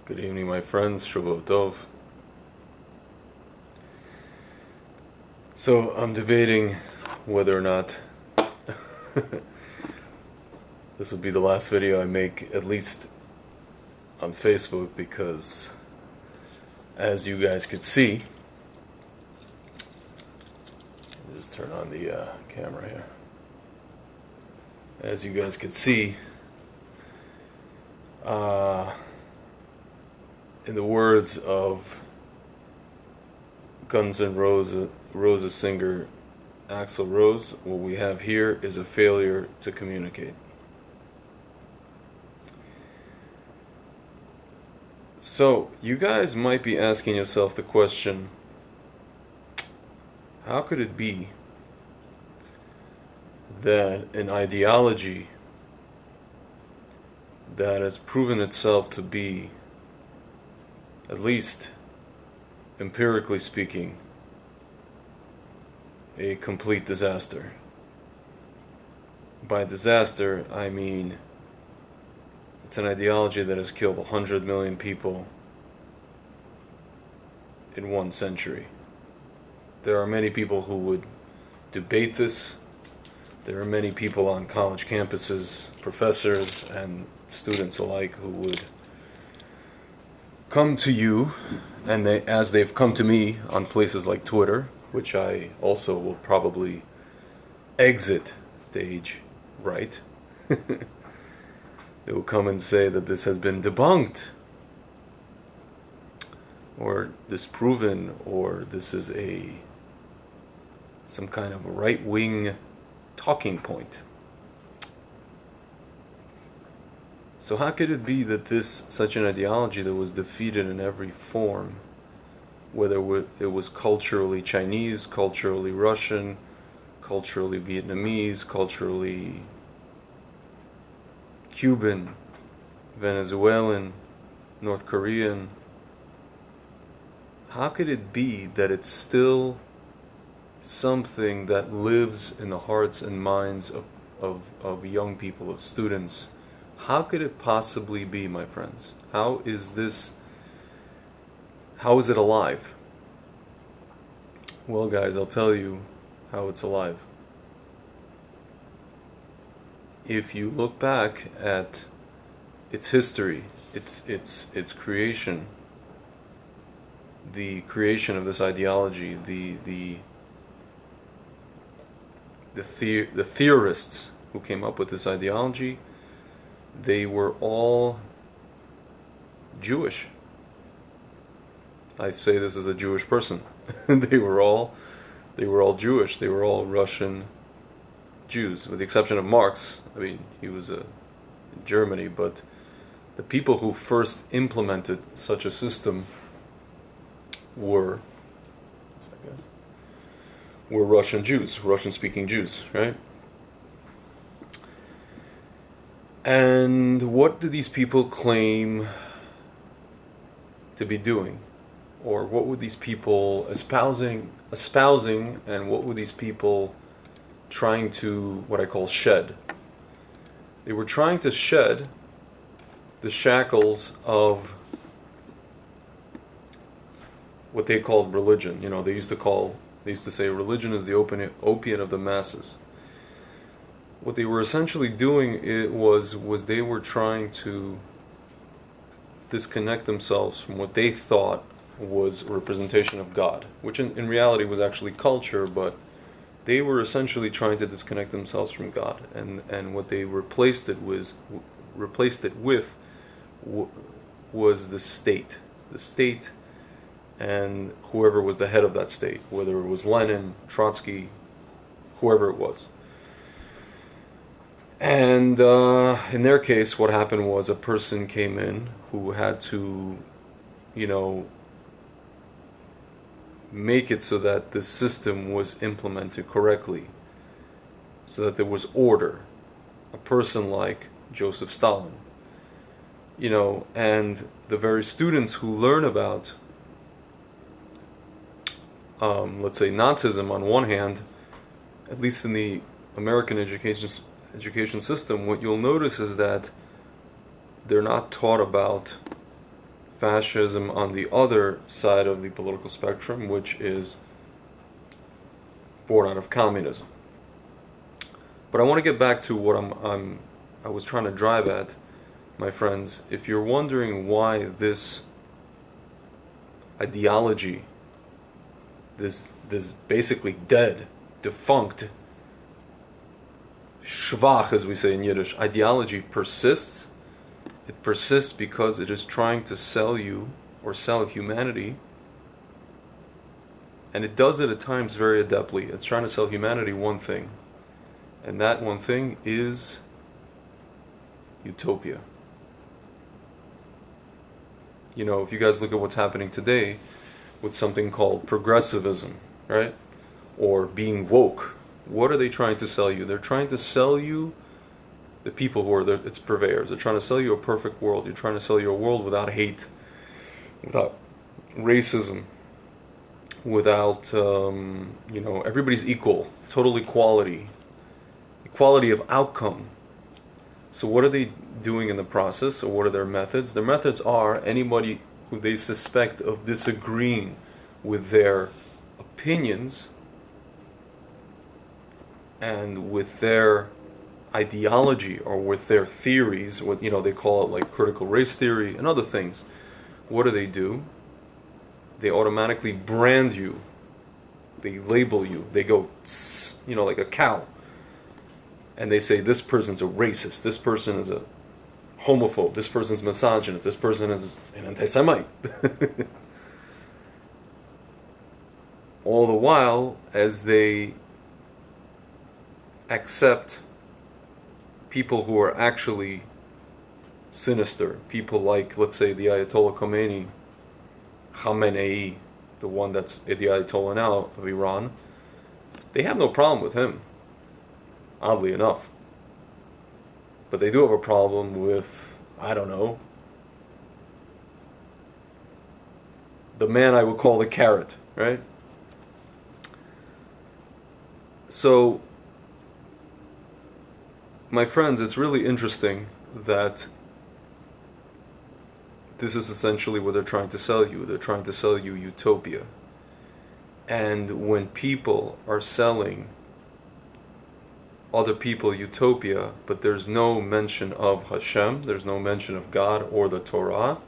Good evening, my friends. Shavua Tov. So I'm debating whether or not this will be the last video I make, at least on Facebook, because as you guys could see, I'll just turn on the camera here. As you guys could see, in the words of Guns N' Roses singer Axl Rose, what we have here is a failure to communicate. So, you guys might be asking yourself the question, how could it be that an ideology that has proven itself to be, at least empirically speaking, a complete disaster? By disaster, I mean it's an ideology that has killed 100 million people in 1 century. There are many people who would debate this. There are many people on college campuses, professors and students alike, who would come to you, and as they've come to me on places like Twitter, which I also will probably exit stage right. They will come and say that this has been debunked, or disproven, or this is some kind of right-wing talking point. So how could it be that such an ideology that was defeated in every form, whether it was culturally Chinese, culturally Russian, culturally Vietnamese, culturally Cuban, Venezuelan, North Korean, how could it be that it's still something that lives in the hearts and minds of young people, of students? How could it possibly be, my friends? How is it alive? Well, guys, I'll tell you how it's alive. If you look back at its history, its creation, the creation of this ideology, the theorists who came up with this ideology, they were all Jewish. I say this as a Jewish person. They were all Jewish. They were all Russian Jews, with the exception of Marx. I mean, he was in Germany, but the people who first implemented such a system were Russian Jews, Russian-speaking Jews, right? And what do these people claim to be doing? Or what were these people espousing, and what were these people trying to, what I call, shed? They were trying to shed the shackles of what they called religion. You know, they used to say religion is the opiate of the masses. What they were essentially doing was they were trying to disconnect themselves from what they thought was a representation of God, which in reality was actually culture, but they were essentially trying to disconnect themselves from God, and what they replaced it with was the state, and whoever was the head of that state, whether it was Lenin, Trotsky, whoever it was. And in their case, what happened was a person came in who had to, make it so that the system was implemented correctly, so that there was order. A person like Joseph Stalin, and the very students who learn about, let's say, Nazism on one hand, at least in the American education system, what you'll notice is that they're not taught about fascism on the other side of the political spectrum, which is born out of communism. But I want to get back to what I was trying to drive at, my friends. If you're wondering why this ideology, this basically dead, defunct, schwach, as we say in Yiddish, ideology persists, it persists because it is trying to sell you or sell humanity, and it does it at times very adeptly. It's trying to sell humanity one thing, and that one thing is utopia. You know, if you guys look at what's happening today with something called progressivism, right? Or being woke, what are they trying to sell you? They're trying to sell you, the people who are its purveyors, they're trying to sell you a perfect world. You're trying to sell you a world without hate, without racism, without, everybody's equal, total equality, equality of outcome. So what are they doing in the process, or what are their methods? Their methods are anybody who they suspect of disagreeing with their opinions and with their ideology or with their theories, what they call it like critical race theory and other things. What do? They automatically brand you. They label you. They go, like a cow. And they say, this person's a racist, this person is a homophobe, this person's misogynist, this person is an anti-Semite. All the while, as they accept people who are actually sinister, people like, let's say, the Ayatollah Khamenei, the one that's the Ayatollah now of Iran, they have no problem with him, oddly enough. But they do have a problem with, I don't know, the man I would call the carrot, right? So, my friends, it's really interesting that this is essentially what they're trying to sell you. They're trying to sell you utopia. And when people are selling other people utopia, but there's no mention of Hashem, there's no mention of God or the Torah,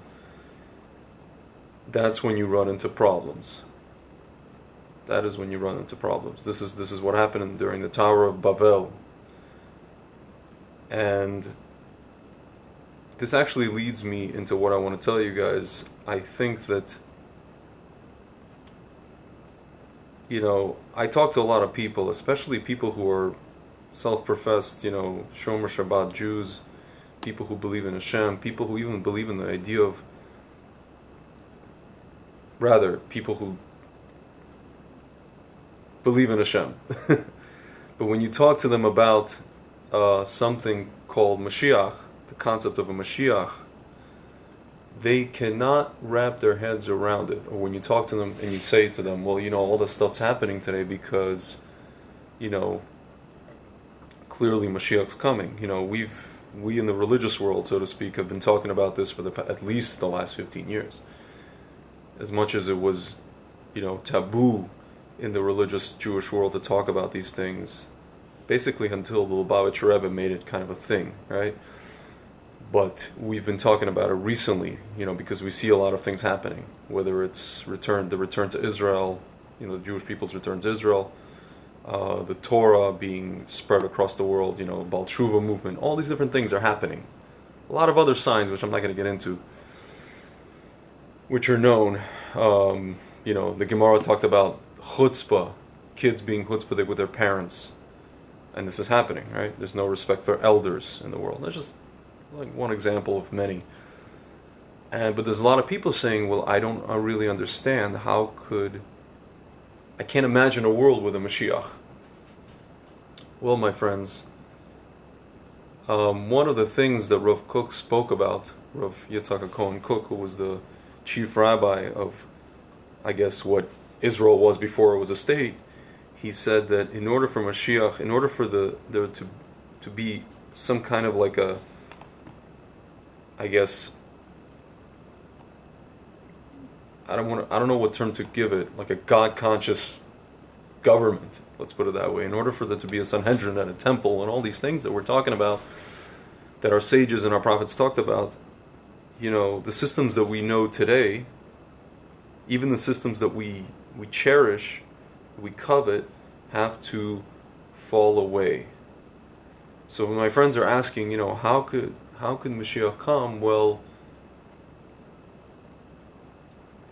that's when you run into problems. That is when you run into problems. This is what happened during the Tower of Babel. And this actually leads me into what I want to tell you guys. I think that, I talk to a lot of people, especially people who are self-professed, Shomer Shabbat Jews, people who believe in Hashem, people who even believe in the idea of, people who believe in Hashem. But when you talk to them about something called Mashiach, the concept of a Mashiach, they cannot wrap their heads around it. Or when you talk to them and you say to them, well, all this stuff's happening today because, clearly Mashiach's coming. We in the religious world, so to speak, have been talking about this for at least the last 15 years. As much as it was, taboo in the religious Jewish world to talk about these things, basically until the Lubavitcher Rebbe made it kind of a thing, right? But we've been talking about it recently, because we see a lot of things happening, whether it's the return to Israel, the Jewish people's return to Israel, the Torah being spread across the world, Baal Tshuva movement, all these different things are happening. A lot of other signs, which I'm not going to get into, which are known. The Gemara talked about chutzpah, kids being chutzpah with their parents. And this is happening, right? There's no respect for elders in the world. That's just like one example of many. But there's a lot of people saying, well, I don't really understand I can't imagine a world with a Mashiach. Well, my friends, one of the things that Rav Kook spoke about, Rav Yitzhak Cohen Kook, who was the chief rabbi of, I guess, what Israel was before it was a state, he said that in order for Mashiach, in order for there to be some kind of like a, I guess, I don't know what term to give it, like a God-conscious government, let's put it that way, in order for there to be a Sanhedrin and a temple and all these things that we're talking about, that our sages and our prophets talked about, the systems that we know today, even the systems that we cherish, we covet, have to fall away. So when my friends are asking, how could Mashiach come? Well,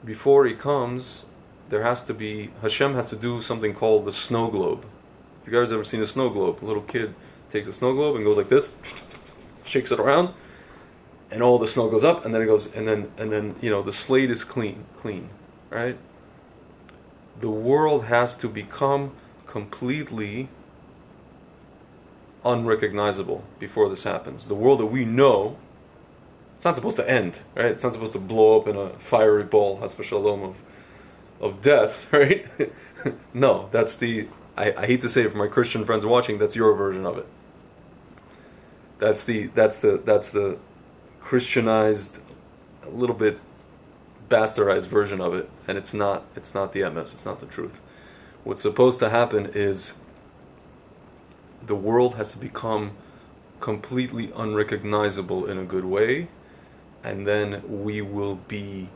before he comes, Hashem has to do something called the Snowglobe. If you guys ever seen a snow globe, a little kid takes a snow globe and goes like this, shakes it around, and all the snow goes up, and then it goes, and then the slate is clean, right? The world has to become completely unrecognizable before this happens. The world that we know, it's not supposed to end, right? It's not supposed to blow up in a fiery ball, has v'shalom, of death, right? No, that's I hate to say it for my Christian friends watching, that's your version of it. That's the Christianized, a little bit bastardized version of it, and it's not the emes, it's not the truth. What's supposed to happen is the world has to become completely unrecognizable in a good way, and then everything will be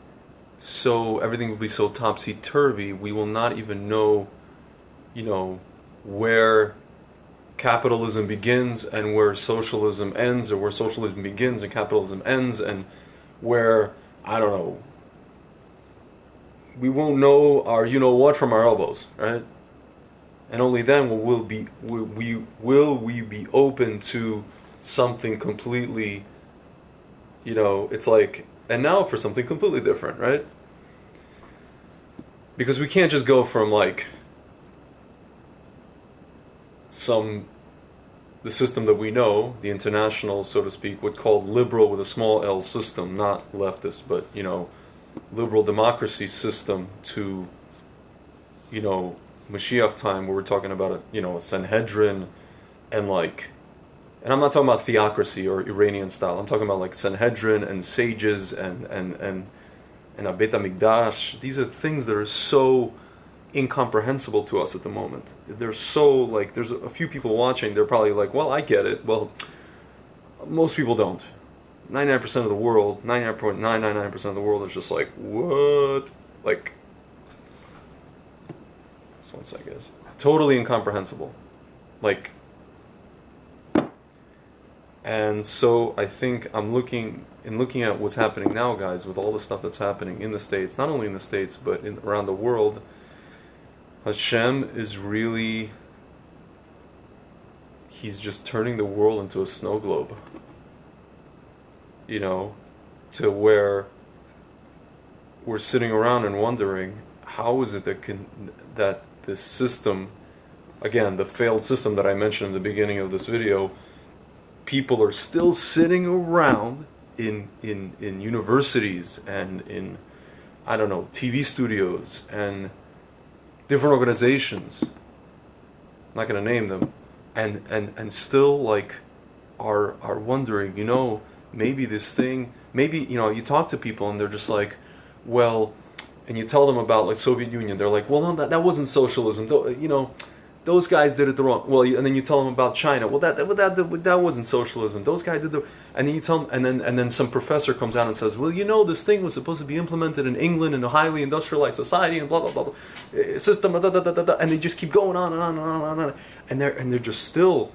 so topsy-turvy, we will not even know, where capitalism begins and where socialism ends, or where socialism begins and capitalism ends, and where, I don't know, we won't know our what from our elbows, right? And only then will we be open to something completely, it's like, and now for something completely different, right? Because we can't just go from like the system that we know, the international, so to speak, what's called liberal with a small L system, not leftist, but liberal democracy system, to Mashiach time, where we're talking about a Sanhedrin, and I'm not talking about theocracy or Iranian style. I'm talking about like Sanhedrin and sages and a Beit HaMikdash. These are things that are so incomprehensible to us at the moment. They're so there's a few people watching. They're probably like, well, I get it. Well, most people don't. 99% of the world, 99.999% of the world is just like, what? Like, this one sec, guys. Totally incomprehensible. And so I think looking at what's happening now, guys, with all the stuff that's happening in the States, not only in the States, but around the world, Hashem is really, he's just turning the world into a snow globe. To where we're sitting around and wondering, how is it that this system, again, the failed system that I mentioned in the beginning of this video, people are still sitting around in universities and in, I don't know, TV studios and different organizations, I'm not going to name them, and still are wondering, maybe this thing, you talk to people and they're just like, well, and you tell them about Soviet Union, they're like, well, no, that wasn't socialism, those guys did it the wrong. Well, and then you tell them about China. Well, that wasn't socialism. Those guys did and then you tell them, and then some professor comes out and says, well, this thing was supposed to be implemented in England in a highly industrialized society and blah blah blah, blah system, and they just keep going on and on and on and on, and they're just still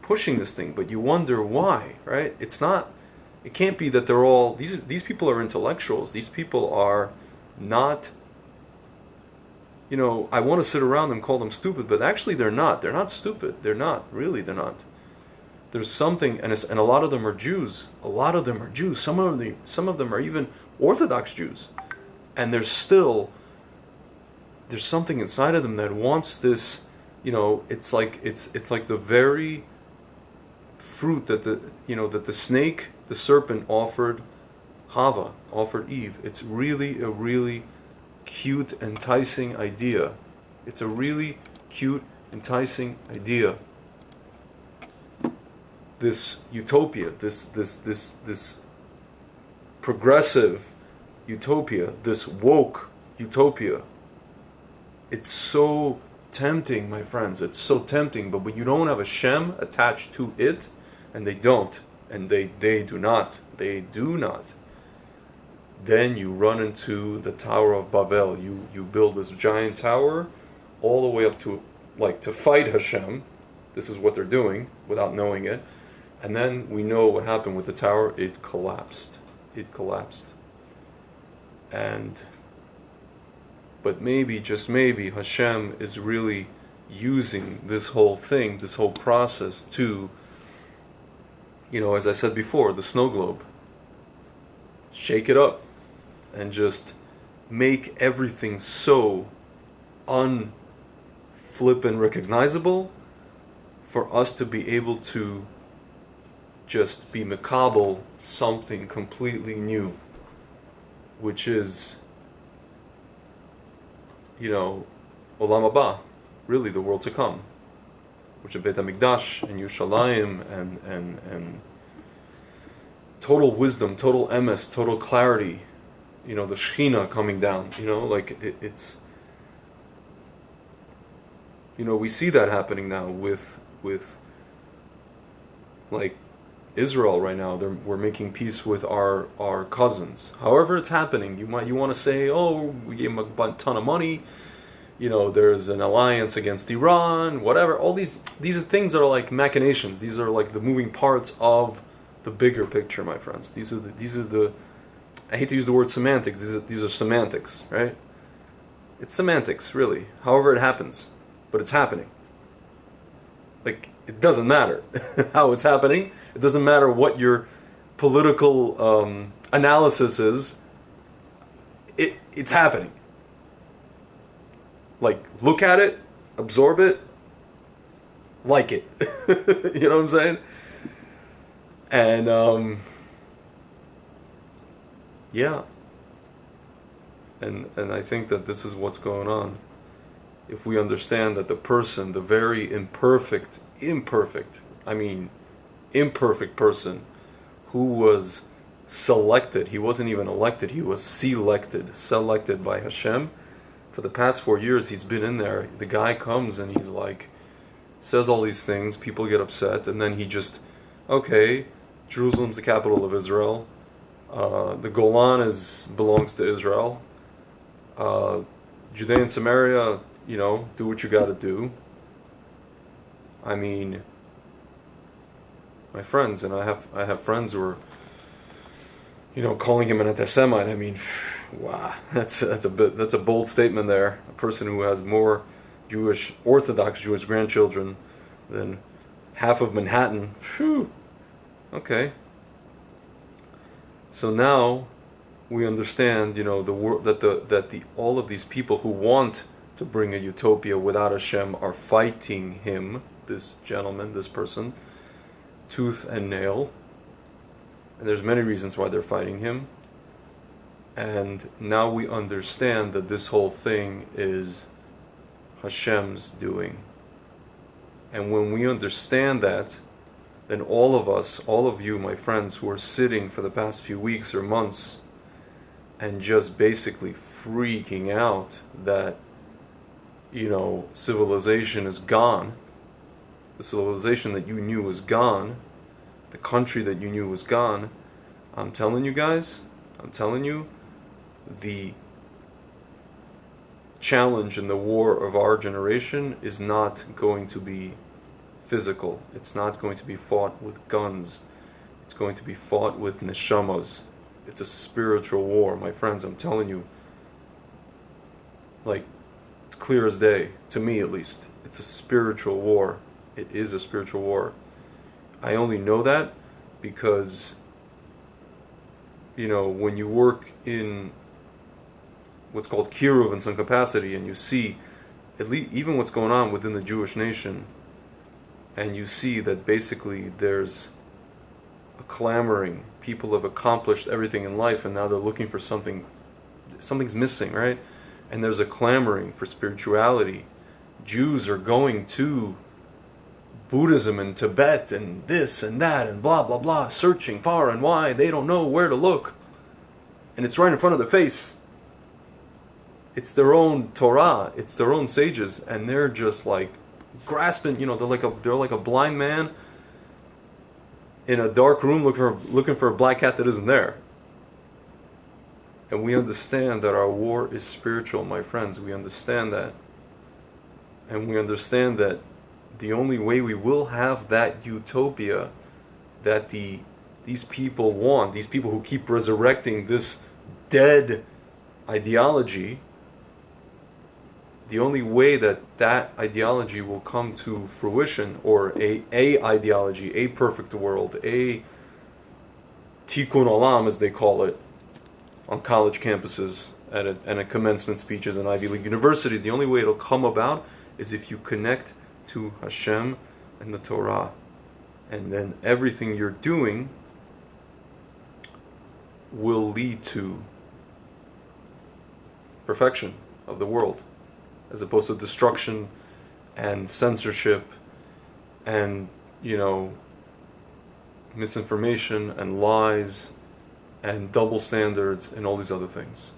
pushing this thing. But you wonder why, right? It can't be that they're all these people are intellectuals. These people are not. I want to sit around and call them stupid, but actually they're not. They're not stupid. They're not. Really, they're not. There's something, and a lot of them are Jews. A lot of them are Jews. Some of them are even Orthodox Jews. And there's something inside of them that wants this, it's like the very fruit that the snake, the serpent offered Eve. It's really a really cute, enticing idea. It's a really cute, enticing idea. This utopia, this progressive, utopia, this woke utopia. It's so tempting, my friends. It's so tempting. But when you don't have a Shem attached to it, and they don't, and they do not, then you run into the Tower of Babel. You build this giant tower all the way up to, like, to fight Hashem. This is what they're doing without knowing it. And then we know what happened with the tower. It collapsed. But maybe, just maybe, Hashem is really using this whole thing, this whole process to, as I said before, the Snowglobe. Shake it up and just make everything so unflippin' recognizable for us to be able to just be makabel something completely new, which is, Olam Haba, really the world to come, which is Beit HaMikdash and Yerushalayim and total wisdom, total emes, total clarity, the Shechina coming down, it's, we see that happening now with like Israel right now. We're making peace with our cousins. However it's happening, you want to say, oh, we gave them a ton of money, there's an alliance against Iran, whatever. All these are things that are like machinations. These are like the moving parts of the bigger picture, my friends. These are the I hate to use the word semantics. These are semantics, right? It's semantics, really. However it happens, but it's happening. Like, it doesn't matter how it's happening. It doesn't matter what your political analysis is. It's happening. Like, look at it, absorb it, like it. You know what I'm saying? And yeah. And I think that this is what's going on. If we understand that the person, the very imperfect person who was selected, he wasn't even elected, he was selected by Hashem. For the past 4 years, he's been in there. The guy comes and he's like, says all these things, people get upset, and then he just, okay, Jerusalem's the capital of Israel, the Golan belongs to Israel, Judea and Samaria, do what you got to do. I mean, my friends, and I have friends who are, calling him an anti-Semite. I mean, wow, that's a bold statement there. A person who has more Orthodox Jewish grandchildren than half of Manhattan. Phew. Okay. So now we understand, that all of these people who want to bring a utopia without Hashem are fighting him, this gentleman, this person, tooth and nail. And there's many reasons why they're fighting him. And now we understand that this whole thing is Hashem's doing. And when we understand that, then all of us, all of you, my friends, who are sitting for the past few weeks or months and just basically freaking out that, civilization is gone, the civilization that you knew was gone, the country that you knew was gone, I'm telling you guys, the challenge and the war of our generation is not going to be physical. It's not going to be fought with guns. It's going to be fought with neshamas. It's a spiritual war, my friends. I'm telling you, like, it's clear as day, to me at least. It's a spiritual war. It is a spiritual war. I only know that because, when you work in what's called kiruv in some capacity, and you see at least even what's going on within the Jewish nation, and you see that basically there's a clamoring. People have accomplished everything in life, and now they're looking for something. Something's missing, right? And there's a clamoring for spirituality. Jews are going to Buddhism and Tibet and this and that and blah blah blah, searching far and wide. They don't know where to look. And it's right in front of their face. It's their own Torah, it's their own sages, and they're just like grasping, they're like a blind man in a dark room looking for a black cat that isn't there. And we understand that our war is spiritual, my friends. We understand that. And we understand that the only way we will have that utopia that these people want, these people who keep resurrecting this dead ideology, the only way that ideology will come to fruition, or a ideology, a perfect world, a tikkun olam as they call it on college campuses and at commencement speeches in Ivy League universities, the only way it'll come about is if you connect to Hashem and the Torah. And then everything you're doing will lead to perfection of the world, as opposed to destruction and censorship and, misinformation and lies and double standards and all these other things.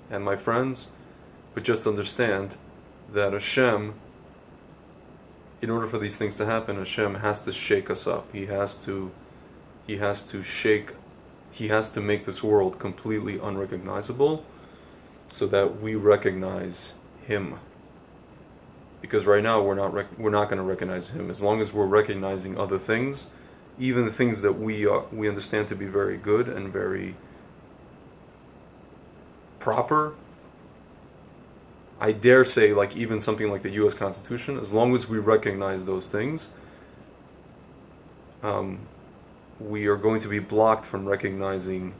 And my friends, but just understand that Hashem, in order for these things to happen, Hashem has to shake us up. He has to make this world completely unrecognizable so that we recognize Him. Because right now we're not going to recognize Him. As long as we're recognizing other things, even the things that we understand to be very good and very proper, I dare say, like even something like the U.S. Constitution, as long as we recognize those things, we are going to be blocked from recognizing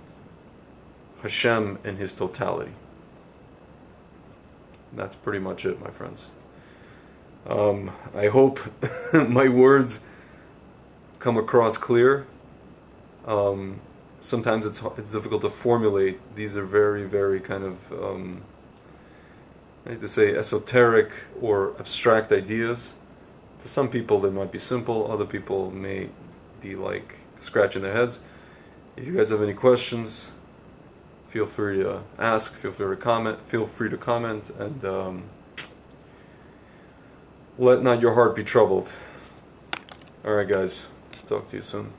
Hashem in His totality. That's pretty much it, my friends. I hope my words come across clear. Sometimes it's difficult to formulate. These are very, very kind of, I hate to say, esoteric or abstract ideas. To some people they might be simple, other people may be like scratching their heads. If you guys have any questions, feel free to ask, feel free to comment, and let not your heart be troubled. Alright guys, talk to you soon.